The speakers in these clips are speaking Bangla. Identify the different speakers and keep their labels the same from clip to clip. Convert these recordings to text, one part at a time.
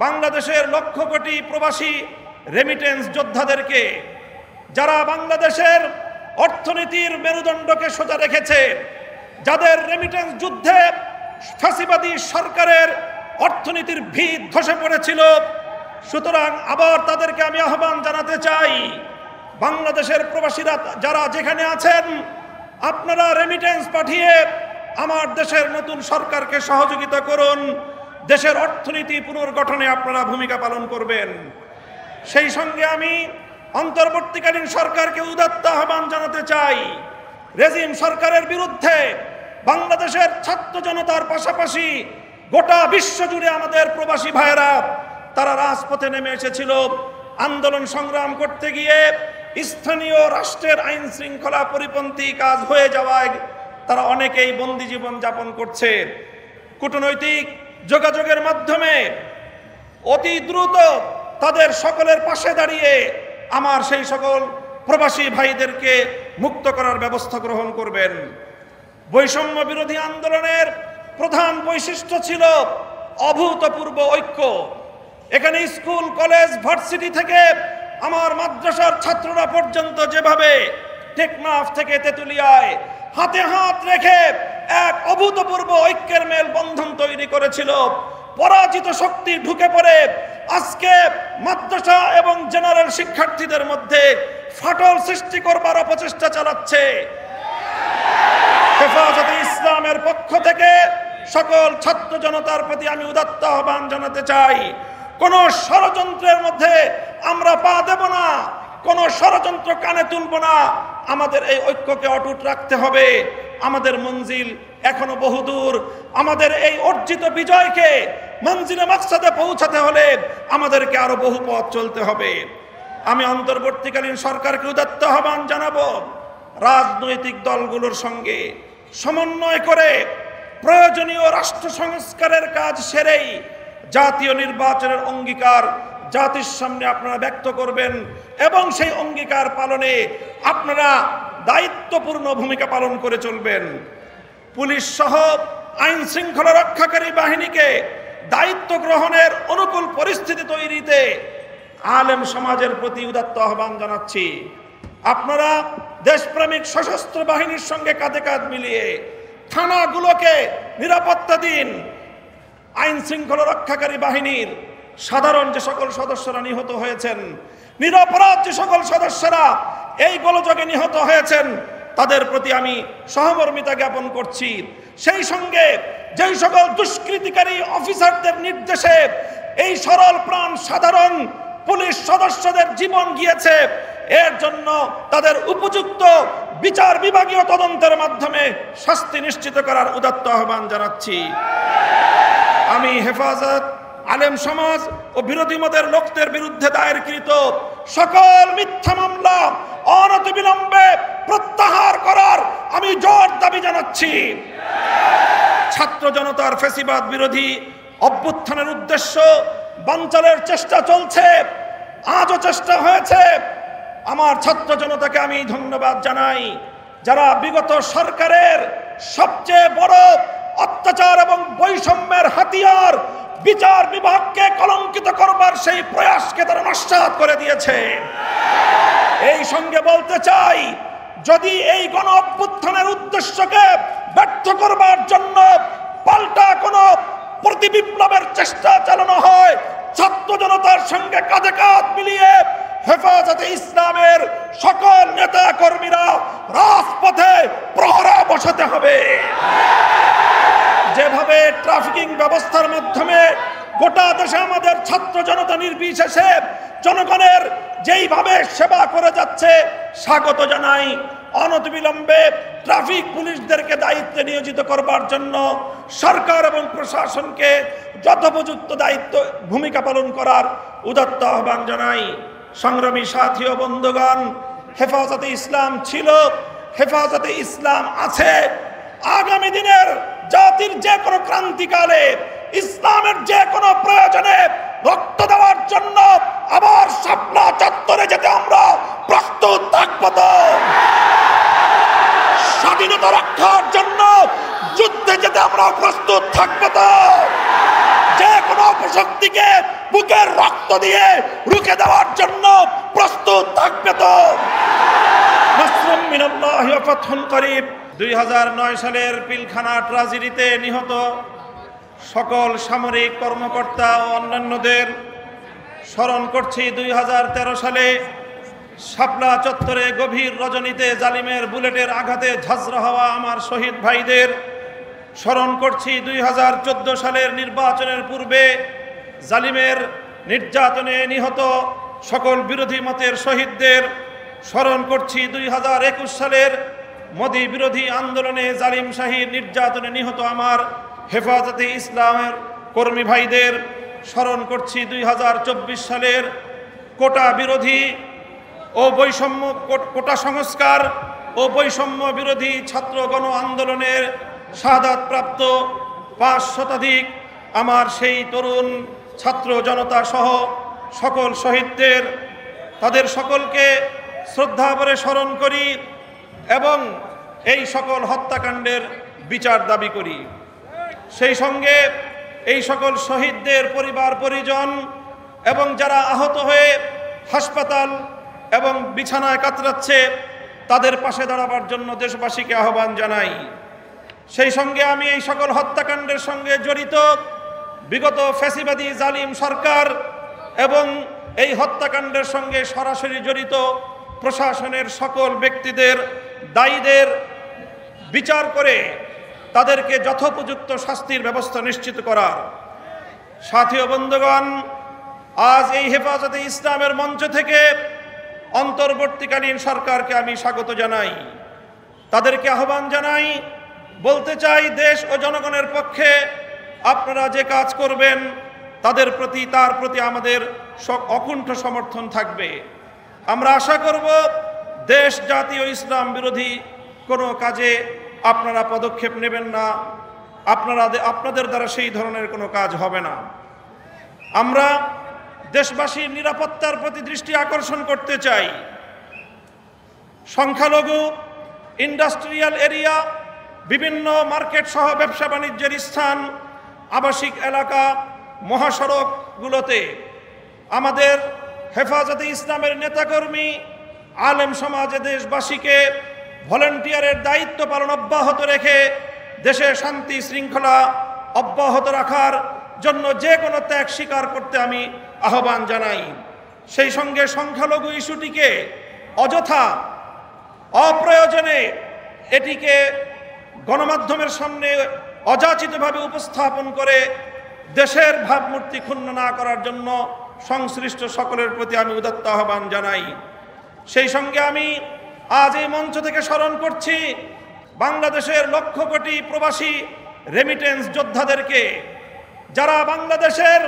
Speaker 1: বাংলাদেশের লক্ষ কোটি প্রবাসী রেমিটেন্স যোদ্ধাদেরকে, যারা বাংলাদেশের অর্থনীতির মেরুদণ্ডকে সোজা রেখেছে, যাদের রেমিটেন্স যুদ্ধে ফ্যাসিবাদী সরকারের অর্থনীতির ভিত ধসে পড়েছিল। সুতরাং আবার তাদেরকে আমি আহ্বান জানাতে চাই, বাংলাদেশের প্রবাসীরা যারা যেখানে আছেন, আপনারা রেমিটেন্স পাঠিয়ে আমার দেশের নতুন সরকারকে সহযোগিতা করুন। দেশের অর্থনীতি পুনর্গঠনে আপনারা ভূমিকা পালন করবেন। সেই সঙ্গে আমি অন্তর্বর্তীকালীন সরকারকে উদাত্ত আহ্বান জানাতে চাই, রেজিম সরকারের বিরুদ্ধে বাংলাদেশের ছাত্র জনতার পাশাপাশি গোটা বিশ্ব জুড়ে আমাদের প্রবাসী ভাইয়েরা তারা রাজপথে নেমে এসেছিল। আন্দোলন সংগ্রাম করতে গিয়ে স্থানীয় রাষ্ট্রের আইন শৃঙ্খলা পরিপন্থী কাজ হয়ে যাওয়ায় তারা অনেকেই বন্দী জীবন যাপন করছে। কূটনৈতিক যোগাযোগের মাধ্যমে অতি দ্রুত তাদের সকলের পাশে দাঁড়িয়ে আমার সেই সকল প্রবাসী ভাইদেরকে মুক্ত করার ব্যবস্থা গ্রহণ করবেন। বৈষম্য বিরোধী আন্দোলনের প্রধান বৈশিষ্ট্য ছিল অভূতপূর্ব ঐক্য। এখানে স্কুল, কলেজ, ভার্সিটি থেকে আমার মাদ্রাসার ছাত্ররা পর্যন্ত যেভাবে টেকনাফ থেকে তেতুলিয়ায় হাতে হাত রেখে এক অভূতপূর্ব ঐক্যের মেল বন্ধন তৈরি করেছিল, পরাজিত শক্তি ঢুকে পড়ে আজকে মাদ্রাসা এবং জেনারেল শিক্ষার্থীদের মধ্যে ফাটল সৃষ্টি করবার অপচেষ্টা চালাচ্ছে। হেফাজতে ইসলামের পক্ষ থেকে সকল ছাত্র জনতার প্রতি আমি উদাত্ত আহ্বান জানাতে চাই, কোন ষড়যন্ত্রের মধ্যে আমরা পা দেব না, কোন ষড়যন্ত্র কানে তুলব না। আমাদের এই ঐক্যকে অটুট রাখতে হবে। আমাদের মঞ্জিল এখনো বহুদূর। আমাদের এই অর্জিত বিজয়কে মঞ্জিলে মাকসাদে পৌঁছাতে হলে আমাদেরকে আরো বহু পথ চলতে হবে। আমি অন্তর্বর্তীকালীন সরকারকে উদাত্ত আহ্বান জানাবো, রাজনৈতিক দলগুলোর সঙ্গে সমন্বয় করে প্রয়োজনীয় রাষ্ট্র সংস্কারের কাজ সেরেই জাতীয় নির্বাচনের অঙ্গীকার জাতির সামনে আপনারা ব্যক্ত করবেন এবং সেই অঙ্গীকার পালনে আপনারা দায়িত্বপূর্ণ ভূমিকা পালন করে চলবেন। পুলিশ সহ আইন শৃঙ্খলা রক্ষাকারী বাহিনীকে দায়িত্ব গ্রহণের অনুকূল পরিস্থিতি তৈরিতে আলেম সমাজের প্রতি উদাত্ত আহ্বান জানাচ্ছি। আপনারা দেশপ্রেমিক সশস্ত্র বাহিনীর সঙ্গে কাঁধে কাঁধ মিলিয়ে থানাগুলোকে নিরাপত্তা দিন। আইন শৃঙ্খলা রক্ষাকারী বাহিনীর সাধারণ যে সকল সদস্যরা নিহত হয়েছেন, নিরপরাধ যে সকল সদস্যরা এই গোলযোগে নিহত হয়েছেন, তাদের প্রতি আমি সহমর্মিতা জ্ঞাপন করছি। সেই সঙ্গে যেই সকল দুষ্কৃতিকারী অফিসারদের নির্দেশে এই সরল প্রাণ সাধারণ পুলিশ সদস্যদের জীবন গিয়েছে, এর জন্য তাদের উপযুক্ত বিচার বিভাগীয় তদন্তের মাধ্যমে শাস্তি নিশ্চিত করার উদাত্ত আহ্বান জানাচ্ছি। আমি হেফাজত, আলেম সমাজ ও বিরোধী মতের লোকদের বিরুদ্ধে দায়েরকৃত সকল মিথ্যা মামলা অনতিবিলম্বে প্রত্যাহার করার আমি জোর দাবি জানাচ্ছি। ছাত্র জনতার ফ্যাসিবাদ বিরোধী অভ্যুত্থানের উদ্দেশ্য বানচালের চেষ্টা চলছে, আজও চেষ্টা হয়েছে। আমার ছাত্র জনতাকে আমি ধন্যবাদ জানাই, যারা বিগত সরকারের সবচেয়ে বড় অত্যাচার এবং বৈষম্যের হাতিয়ার বিচার বিভাগকে কলঙ্কিত করবার সেই প্রয়াসকে তারা নস্যাৎ করে দিয়েছে। এই সঙ্গে বলতে চাই, যদি এই গণ অভ্যুত্থানের উদ্দেশ্যকে ব্যর্থ করবার জন্য পাল্টা কোনো প্রতিবিপ্লবের চেষ্টা চালানো হয়, ছাত্র জনতার সঙ্গে কাঁধে কাঁধ মিলিয়ে হেফাজতে ইসলামের সকল নেতা কর্মীরা রাজপথে প্রহরা বসাতে হবে। যেভাবে ট্রাফিকিং ব্যবস্থার মাধ্যমে গোটা দেশে আমাদের ছাত্র জনতা নির্বিশেষে জনগণের যেইভাবে সেবা করে যাচ্ছে, স্বাগত জানাই। অনতিবিলম্বে ট্রাফিক পুলিশদেরকে দায়িত্বে নিয়োজিত করবার জন্য সরকার এবং প্রশাসনকে যথোপযুক্ত দায়িত্ব ভূমিকা পালন করার উদাত্ত আহ্বান জানাই। সংগ্রামী সাথী ও বন্ধুগণ, হেফাজতে ইসলাম ছিল, হেফাজতে ইসলাম আছে। আগামী দিনের জাতির যে কোনো ক্রান্তিকালে ইসলামের যে কোনো প্রয়োজনে রক্ত দেওয়ার জন্য আবার শাপলা চত্বরে যেতে আমরা প্রস্তুত থাকবো। তো স্বাধীনতা রক্ষার জন্য যুদ্ধে যেতে আমরা প্রস্তুত থাকবো। তো যে কোনো অপশক্তিকে বুকের রক্ত দিয়ে রুখে দেওয়ার জন্য প্রস্তুত থাকবে তো? নাসরুম মিনাল্লাহি ওয়া ফাতহুন করিব। 2009 সালের পিলখানা ট্রাজেডিতে নিহত সকল সামরিক কর্মকর্তা ও অন্যান্যদের স্মরণ করছি। 2013 সালে শাপলা চত্বরে গভীর রজনীতে জালিমের বুলেটের আঘাতে ঝাঁঝরা হওয়া আমার শহীদ ভাইদের স্মরণ করছি। 2014 সালের নির্বাচনের পূর্বে জালিমের নির্যাতনে নিহত সকল বিরোধী মতের শহীদদের স্মরণ করছি। 2021 সালের মোদি বিরোধী আন্দোলনে জালিম শাহীর নির্যাতনে নিহত আমার হেফাজতে ইসলামের কর্মী ভাইদের স্মরণ করছি। 2024 সালের কোটা বিরোধী ও বৈষম্য কোটা সংস্কার ও বৈষম্য বিরোধী ছাত্র গণ আন্দোলনের শাহাদাতপ্রাপ্ত 5 শতাধিক আমার সেই তরুণ ছাত্র জনতা সহ সকল শহীদদের, তাদের সকলকে শ্রদ্ধা ভরে স্মরণ করি এবং এই সকল হত্যাকাণ্ডের বিচার দাবি করি। সেই সঙ্গে এই সকল শহীদদের পরিবার পরিজন এবং যারা আহত হয়ে হাসপাতাল এবং বিছানায় কাতরাচ্ছে তাদের পাশে দাঁড়াবার জন্য দেশবাসীকে আহ্বান জানাই। সেই সঙ্গে আমি এই সকল হত্যাকাণ্ডের সঙ্গে জড়িত বিগত ফ্যাসিবাদী জালিম সরকার এবং এই হত্যাকাণ্ডের সঙ্গে সরাসরি জড়িত প্রশাসনের সকল ব্যক্তিদের, দায়ীদের বিচার করে তাদেরকে যথোপযুক্ত শাস্তির ব্যবস্থা নিশ্চিত করার। সাথী ও বন্ধুগণ, আজ এই হেফাজতে ইসলামের মঞ্চ থেকে অন্তর্বর্তীকালীন সরকারকে আমি স্বাগত জানাই, তাদেরকে আহ্বান জানাই, বলতে চাই দেশ ও জনগণের পক্ষে আপনারা যে কাজ করবেন তার প্রতি আমাদের অকুণ্ঠ সমর্থন থাকবে। আমরা আশা করব দেশ, জাতি ও ইসলাম বিরোধী কোনো কাজে আপনারা পদক্ষেপ নেবেন না, আপনাদের দ্বারা সেই ধরনের কোনো কাজ হবে না। আমরা দেশবাসীর নিরাপত্তার প্রতি দৃষ্টি আকর্ষণ করতে চাই। সংখ্যালঘু, ইন্ডাস্ট্রিয়াল এরিয়া, বিভিন্ন মার্কেট সহ ব্যবসা বাণিজ্যের স্থান, আবাসিক এলাকা, মহাসড়কগুলোতে আমাদের হেফাজতে ইসলামের নেতাকর্মী, আলেম সমাজে দেশবাসীকে ভলেন্টিয়ারের দায়িত্ব পালন অব্যাহত রেখে দেশে শান্তি শৃঙ্খলা অব্যাহত রাখার জন্য যে কোনো ত্যাগ স্বীকার করতে আমি আহ্বান জানাই। সেই সঙ্গে সংখ্যালঘু ইস্যুটিকে অযথা অপ্রয়োজনে এটিকে গণমাধ্যমের সামনে অযাচিতভাবে উপস্থাপন করে দেশের ভাবমূর্তি ক্ষুণ্ণ না করার জন্য সংশ্লিষ্ট সকলের প্রতি আমি উদাত্ত আহ্বান জানাই। সেই সঙ্গে আমি আজ এই মঞ্চ থেকে স্মরণ করছি বাংলাদেশের লক্ষ কোটি প্রবাসী রেমিটেন্স যোদ্ধাদেরকে, যারা বাংলাদেশের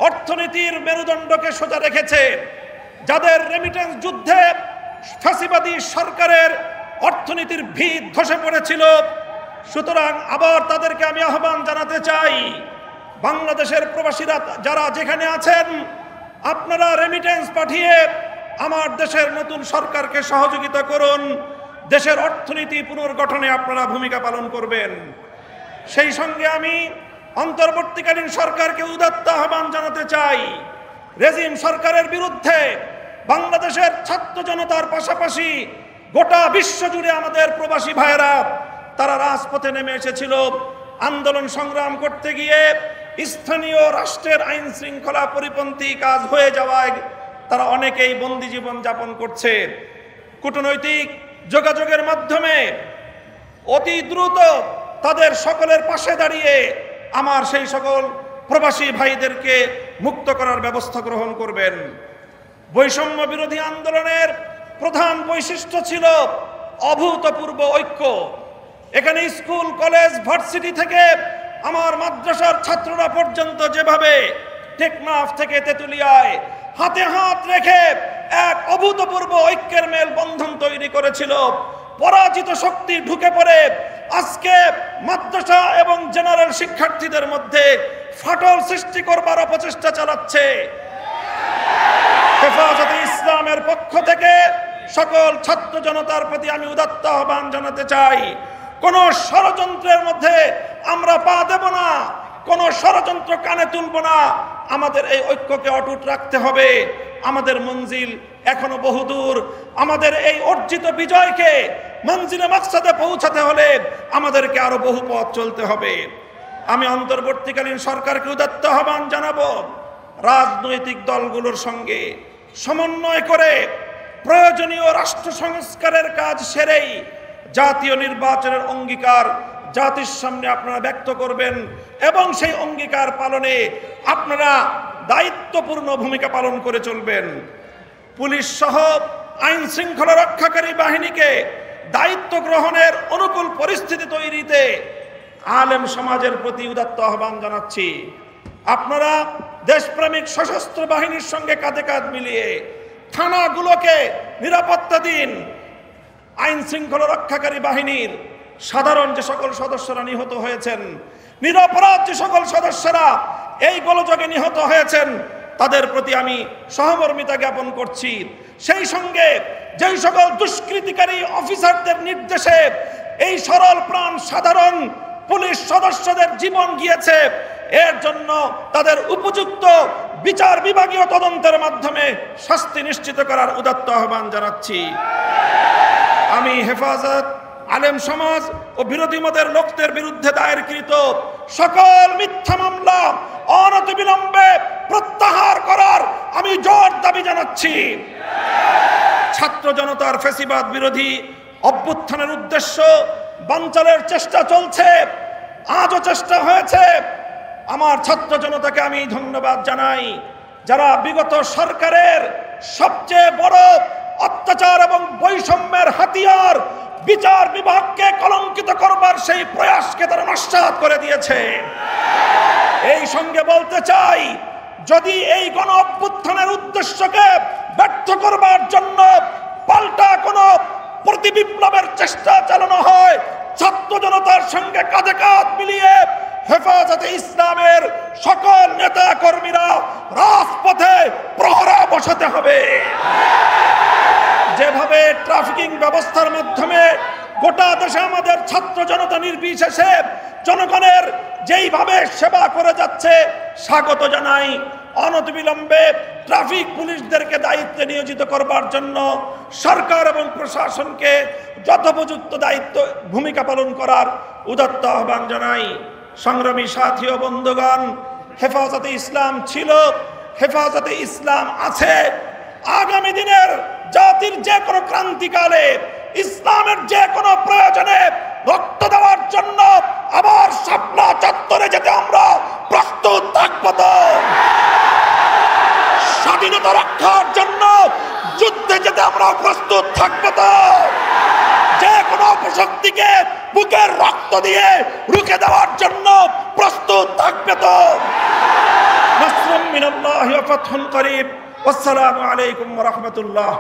Speaker 1: অর্থনীতির মেরুদণ্ডকে সোজা রেখেছে, যাদের রেমিটেন্স যুদ্ধে ফ্যাসিবাদী সরকারের অর্থনীতির ভিত ধসে পড়েছিল। সুতরাং আবার তাদেরকে আমি আহ্বান জানাতে চাই, বাংলাদেশের প্রবাসীরা যারা যেখানে আছেন, আপনারা রেমিটেন্স পাঠিয়ে আমার দেশের নতুন সরকারকে সহযোগিতা করুন। দেশের অর্থনীতি পুনর্গঠনে আপনারা ভূমিকা পালন করবেন। সেই সঙ্গে আমি অন্তর্বর্তীকালীন সরকারকে উদাত্ত আহ্বান জানাতে চাই, রেজিম সরকারের বিরুদ্ধে বাংলাদেশের ছাত্র জনতার পাশাপাশি গোটা বিশ্ব জুড়ে আমাদের প্রবাসী ভাইয়েরা তারা রাজপথে নেমে এসেছিল। আন্দোলন সংগ্রাম করতে গিয়ে স্থানীয় রাষ্ট্রের আইন শৃঙ্খলা পরিপন্থী কাজ হয়ে যাওয়ায় তারা অনেকেই বন্দী জীবন যাপন করছে। কূটনৈতিক যোগাযোগের মাধ্যমে অতি দ্রুত তাদের সকলের পাশে দাঁড়িয়ে আমার সেই সকল প্রবাসী ভাইদেরকে মুক্ত করার ব্যবস্থা গ্রহণ করবেন। বৈষম্য বিরোধী আন্দোলনের প্রধান বৈশিষ্ট্য ছিল অভূতপূর্ব ঐক্য। এখানে স্কুল, কলেজ, ভার্সিটি থেকে আমার মাদ্রাসার ছাত্ররা পর্যন্ত যেভাবে টেকনাফ থেকে তেঁতুলিয়ায় হাতে হাত রেখে এক অভূতপূর্ব ঐক্যের মেল বন্ধন তৈরি করেছিল, পরাজিত শক্তি ঢুকে পড়ে আজকে মাদ্রাসা এবং জেনারেল শিক্ষার্থীদের মধ্যে ফাটল সৃষ্টি করবার অপচেষ্টা চালাচ্ছে। হেফাজতে ইসলামের পক্ষ থেকে সকল ছাত্র জনতার প্রতি আমি উদাত্ত আহ্বান জানাতে চাই, কোন ষড়যন্ত্রের মধ্যে আমরা পা দেব না, কোন ষড়যন্ত্র কানে তুলব না। আমাদের এই ঐক্যকে অটুট রাখতে হবে। আমাদের মঞ্জিল এখনো বহুদূর। আমাদের এই অর্জিত বিজয়কে মঞ্জিলে মাকসাদে পৌঁছাতে হলে আমাদেরকে আরো বহু পথ চলতে হবে। আমি অন্তর্বর্তীকালীন সরকারকে উদাত্ত আহ্বান জানাবো, রাজনৈতিক দলগুলোর সঙ্গে সমন্বয় করে প্রয়োজনীয় রাষ্ট্র সংস্কারের কাজ সেরেই জাতীয় নির্বাচনের অঙ্গীকার জাতির সামনে আপনারা ব্যক্ত করবেন এবং সেই অঙ্গীকার পালনে আপনারা দায়িত্বপূর্ণ ভূমিকা পালন করে চলবেন। পুলিশ সহ আইন শৃঙ্খলা রক্ষাকারী বাহিনীকে দায়িত্ব গ্রহণের অনুকূল পরিস্থিতি তৈরিতে আলেম সমাজের প্রতি উদাত্ত আহ্বান জানাচ্ছি। আপনারা দেশপ্রেমিক সশস্ত্র বাহিনীর সঙ্গে কাঁধে কাঁধ মিলিয়ে থানাগুলোকে নিরাপত্তা দিন। আইন শৃঙ্খলা রক্ষাকারী বাহিনীর সাধারণ যে সকল সদস্যরা নিহত হয়েছেন, নিরপরাধ যে সকল সদস্যরা এই গোলযোগে নিহত হয়েছেন, তাদের প্রতি আমি সহমর্মিতা জ্ঞাপন করছি। সেই সঙ্গে যেই সকল দুষ্কৃতিকারী অফিসারদের নির্দেশে এই সরল প্রাণ সাধারণ পুলিশ সদস্যদের জীবন গিয়েছে, এর জন্য তাদের উপযুক্ত বিচার বিভাগীয় তদন্তের মাধ্যমে শাস্তি নিশ্চিত করার উদাত্ত আহ্বান জানাচ্ছি। আমি হেফাজত, আলেম সমাজ ও বিরোধী মতের লোকদের বিরুদ্ধে দায়েরকৃত সকল মিথ্যা মামলা অনতিবিলম্বে প্রত্যাহার করার আমি জোর দাবি জানাচ্ছি। ছাত্র জনতার ফ্যাসিবাদ বিরোধী অভ্যুত্থানের উদ্দেশ্য বানচালের চেষ্টা চলছে, আজও চেষ্টা হয়েছে। আমার ছাত্র জনতাকে আমি ধন্যবাদ জানাই, যারা বিগত সরকারের সবচেয়ে বড় অত্যাচার এবং বৈষম্যের হাতিয়ার বিচার বিভাগকে কলঙ্কিত করবার সেই প্রয়াসকে তারা নস্যাৎ করে দিয়েছে। এই সঙ্গে বলতে চাই, যদি এই গণ অভ্যুত্থানের উদ্দেশ্যকে ব্যর্থ করবার জন্য পাল্টা কোনো প্রতিবিপ্লবের চেষ্টা চালানো হয়, ছাত্র জনতার সঙ্গে কাঁধে কাঁধ মিলিয়ে হেফাজতে ইসলামের সকল নেতা কর্মীরা রাজপথে প্রহরা বসাতে হবে। যেভাবে ট্রাফিকিং ব্যবস্থার মাধ্যমে গোটা দেশে আমাদের ছাত্র জনতা নির্বিশেষে জনগণের যেইভাবে সেবা করে যাচ্ছে, স্বাগত জানাই। অনতিবিলম্বে ট্রাফিক পুলিশদেরকে দায়িত্বে নিয়োজিত করবার জন্য সরকার এবং প্রশাসনকে যথোপযুক্ত দায়িত্ব ভূমিকা পালন করার উদাত্ত আহ্বান জানাই। সংগ্রামী সাথী ও বন্ধুগণ, হেফাজতে ইসলাম ছিল, হেফাজতে ইসলাম আছে। আগামী দিনের জাতির যে কোনো ক্রান্তিকালে ইসলামের যে কোনো প্রয়োজনে রক্ত দেওয়ার জন্য আবার শাপলা চত্বরে যেতে আমরা প্রস্তুত থাকবো। তো স্বাধীনতা রক্ষার জন্য যুদ্ধে যেতে আমরা প্রস্তুত থাকবো। তো যে কোনো অপশক্তিকে বুকের রক্ত দিয়ে রুখে দেওয়ার জন্য প্রস্তুত থাকবে। তো নাসরুম মিনাল্লাহি ওয়া ফাতহুন করিব। আসসালামু আলাইকুম ওয়া রাহমাতুল্লাহ।